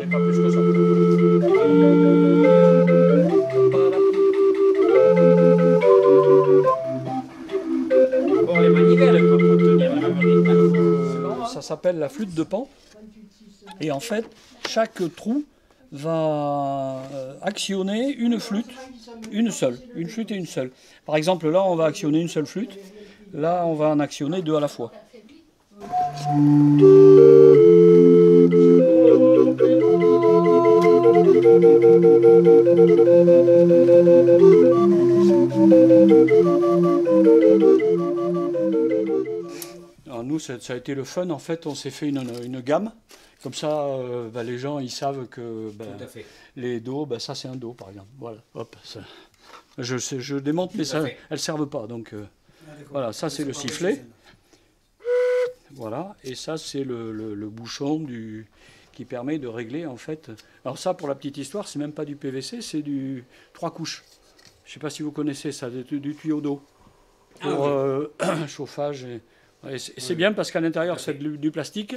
mais pas plus que ça. Bon, les manivelles quoi, pour tenir la rythme. Ça s'appelle la flûte de Pan. Et en fait, chaque trou va actionner une flûte, une flûte et une seule. Par exemple, là, on va actionner une seule flûte. Là, on va en actionner deux à la fois. Alors nous, ça a été le fun. En fait, on s'est fait une gamme. Comme ça, les gens, ils savent que les dos, ça c'est un do, par exemple. Voilà, hop. Ça. Je démonte, mais ça, elles ne servent pas. Donc, voilà, ça c'est le sifflet. Voilà, et ça c'est le bouchon qui permet de régler, en fait. Alors ça, pour la petite histoire, c'est même pas du PVC, c'est du 3 couches. Je ne sais pas si vous connaissez ça, du tuyau d'eau pour chauffage. Et c'est bien parce qu'à l'intérieur, c'est du plastique.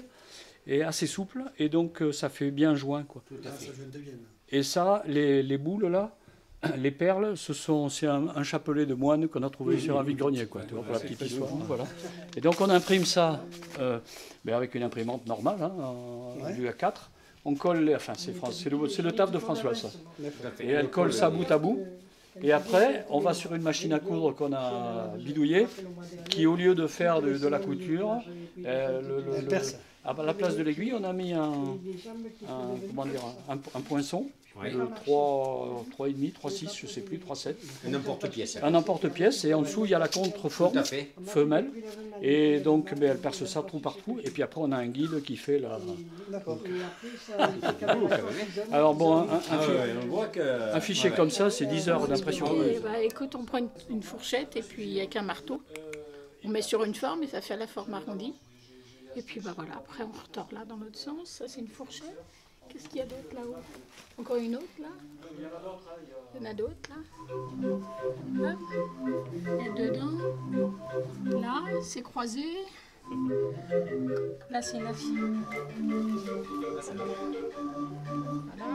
Et assez souple, et donc ça fait bien joint, quoi. Et ça, les boules là, les perles, c'est un chapelet de moine qu'on a trouvé sur un vide-grenier, quoi. Tu vois, pour la petite histoire. Voilà. Et donc on imprime ça avec une imprimante normale, hein, du A4. On colle, enfin c'est le taf de François, ça. Et elle colle ça bout à bout. Et après, on va sur une machine à coudre qu'on a bidouillée, qui au lieu de faire de la couture, à la place de l'aiguille, on a mis un poinçon de 3,5, 3,6, je ne sais plus, 3,7. Un emporte-pièce. Un emporte-pièce, et en dessous, il y a la contreforme femelle. Et donc, elle perce ça trou par trou. Et puis après, on a un guide qui fait la... Alors bon, un fichier comme ça, c'est 10 heures d'impression. Écoute, on prend une fourchette, et puis avec un marteau, on met sur une forme, et ça fait la forme arrondie. Et puis voilà, après on retord là dans l'autre sens. Ça c'est une fourchette. Qu'est-ce qu'il y a d'autre là-haut? Encore une autre là? Il y en a d'autres là. Hop. Et dedans, là c'est croisé. Là c'est la fille. Voilà.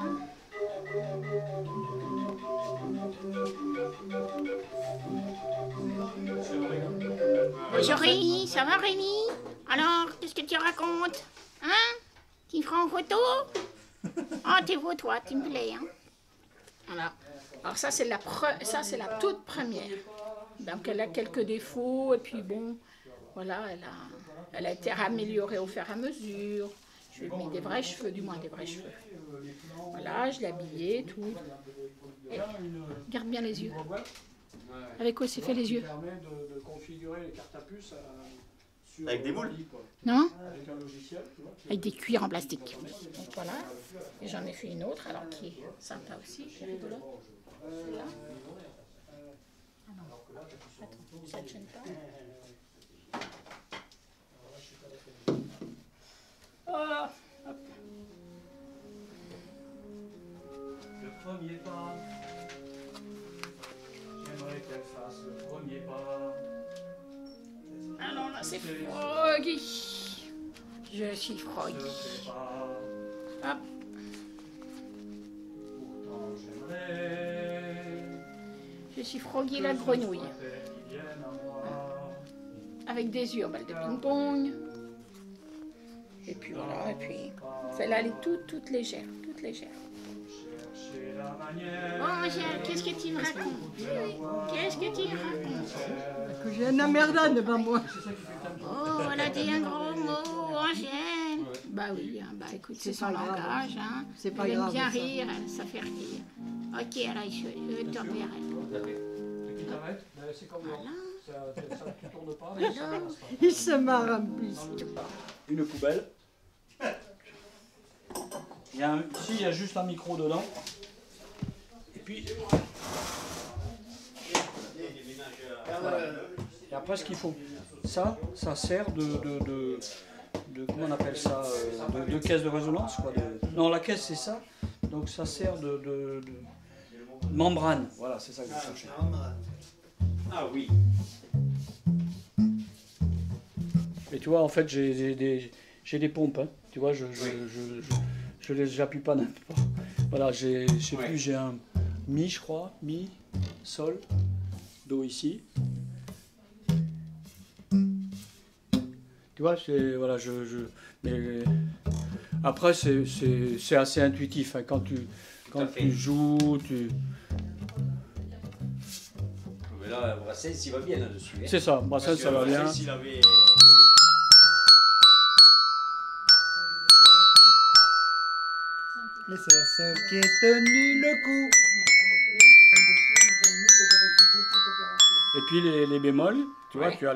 Bonjour Rémi, ça va Rémi? Alors, qu'est-ce que tu racontes? Hein? Tu prends en photo? Ah, t'es beau toi, tu me plais, hein? Voilà. Alors ça, c'est la toute première. Donc elle a quelques défauts, et puis bon, voilà, elle a été améliorée au fur et à mesure. Je lui ai mis des vrais cheveux, du moins des vrais cheveux. Voilà, je l'ai habillée, tout. Et, regarde bien les yeux. Avec quoi c'est fait les yeux? De configurer les cartes à puce avec des moules? Non? Avec un logiciel, tu vois. Avec des cuirs en plastique. Donc voilà. Et j'en ai fait une autre, alors qui est sympa aussi, qui est rigolote. Là. Ah non. Attends, ça ne gêne pas. Voilà. Hop. Le premier pas. J'aimerais qu'elle fasse le premier pas. Alors là, c'est Froggy. Je suis Froggy. Hop. Je suis Froggy la grenouille. Avec des yeux en balle de ping-pong. Et puis voilà, et puis celle-là, elle est toute légère, toute légère. Bon, Angèle, qu'est-ce que tu me racontes? Qu'est-ce que tu me racontes? Que j'ai un emmerdant devant moi. Oh, elle a dit un gros mot, Angèle. Bah oui, bah écoute, c'est son langage. Hein. C'est pas elle aime grave, bien ça. rire, ça fait rire. Ok, alors je te reverrai. C'est comme ça, tu tournes pas. Il se marre en plus. Une poubelle. Ici, il y a juste un micro dedans. Et puis... Voilà. Et après, ce qu'il faut... Ça sert de comment on appelle ça, de caisse de résonance, quoi. Non, la caisse, c'est ça. Donc, ça sert de membrane. Voilà, c'est ça que je cherchais. Ah oui. Et tu vois, en fait, j'ai des pompes. Hein. Tu vois, j'appuie pas n'importe. Voilà, je sais plus, j'ai un mi, je crois, mi, sol, do ici. Tu vois, voilà, mais après c'est assez intuitif hein, quand tu joues, Mais là, Brassens, il va bien là-dessus. Hein. C'est ça, Brassens, ça va bien. Brassens, il avait... Les sorcières qui est tenu le coup. Et puis les bémols, tu vois, tu as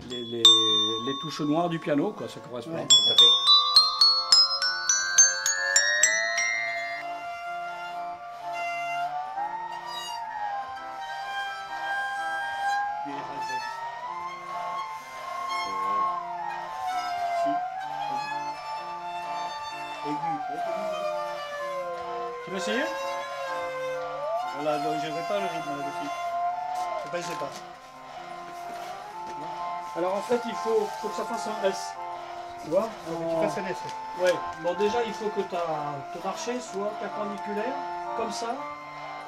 les touches noires du piano, quoi, ça correspond. Tout à fait. Tu veux essayer? Voilà, donc je n'aurai pas le rythme là-dessus. Je ne sais pas. Alors en fait, il faut que ça fasse un S. Tu vois? Tu fasses un S. Ouais, bon déjà il faut que ton archet soit perpendiculaire, comme ça,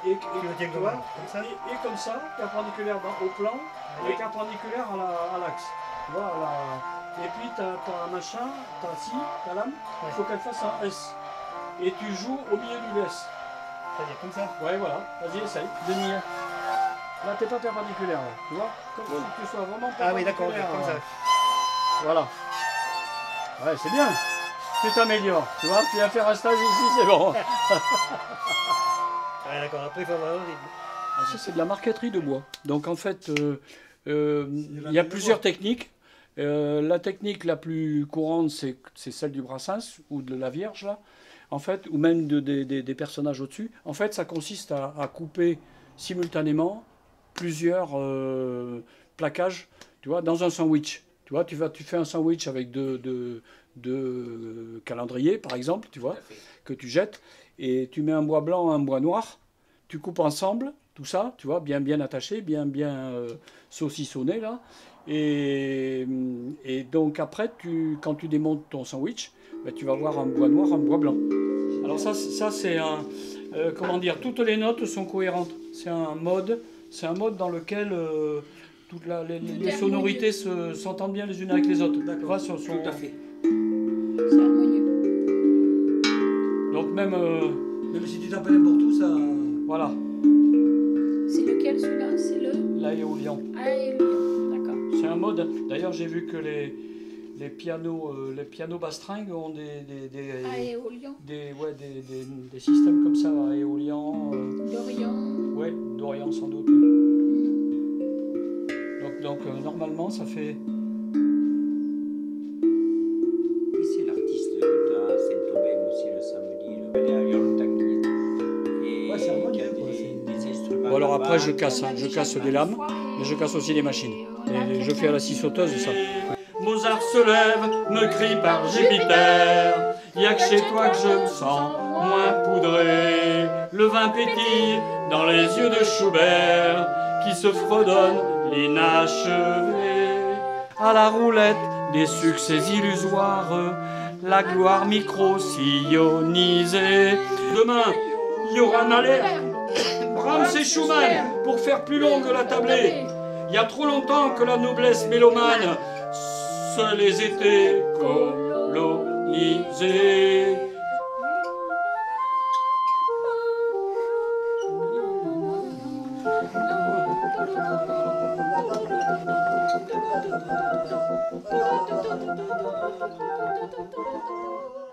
et Tu vois, comme ça. et comme ça, perpendiculaire au plan, et perpendiculaire à l'axe. Tu vois, et puis ta machin, ta lame, il faut qu'elle fasse un S. Et tu joues au milieu du S. C'est-à-dire comme ça. Ouais, voilà, vas-y, essaye, demi. Là, t'es pas perpendiculaire, là, tu vois? Comme si tu sois vraiment perpendiculaire. Ah oui, d'accord, comme ça. Voilà. Ouais, c'est bien. Tu t'améliores, tu vois? Tu viens faire un stage ici, c'est bon. Ouais, d'accord, après il faut avoir le rythme. Ah, ça, c'est de la marqueterie de bois. Donc, en fait, il y a plusieurs techniques. La technique la plus courante, c'est celle du Brassens ou de la Vierge, là. En fait, ou même des personnages au-dessus. En fait, ça consiste à couper simultanément plusieurs plaquages, tu vois, dans un sandwich. Tu vois, tu fais un sandwich avec deux calendriers, par exemple, tu vois, que tu jettes, et tu mets un bois blanc, un bois noir, tu coupes ensemble, tout ça, tu vois, bien attaché, bien saucissonné, là. Et donc après, quand tu démontes ton sandwich, ben, tu vas avoir un bois noir, un bois blanc. Alors ça c'est un... comment dire, toutes les notes sont cohérentes. C'est un mode dans lequel toutes les sonorités s'entendent bien les unes avec les autres. D'accord, tout à fait. C'est harmonieux. Donc même si tu tapes n'importe où, ça... voilà, C'est lequel celui-là? C'est le l'aéolien. Aéolien, d'accord. C'est un mode. D'ailleurs, j'ai vu que les pianos bastringues ont Aéolien. des systèmes comme ça, éoliens. Dorian. Ouais, d'Orient sans doute. Donc normalement, ça fait. Ici, l'artiste que tu as à Saint-Aubin aussi le samedi, il y a longtemps qu'il est. Ouais, c'est harmonieux, quoi, Des instruments. Bon, alors après, je casse des lames, mais je casse aussi des machines. Et je fais à la scie sauteuse ça. Mozart se lève, me crie par Jupiter. Y'a que chez toi que je me sens moins poudré. Le vin pétille dans les yeux de Schubert, qui se fredonne l'inachevé. À la roulette des succès illusoires, la gloire micro-sillonisée. Demain, il y aura Mahler, Brahms et Schumann pour faire plus longue la tablée. Il y a trop longtemps que la noblesse mélomane se les était colonisés. Thank you.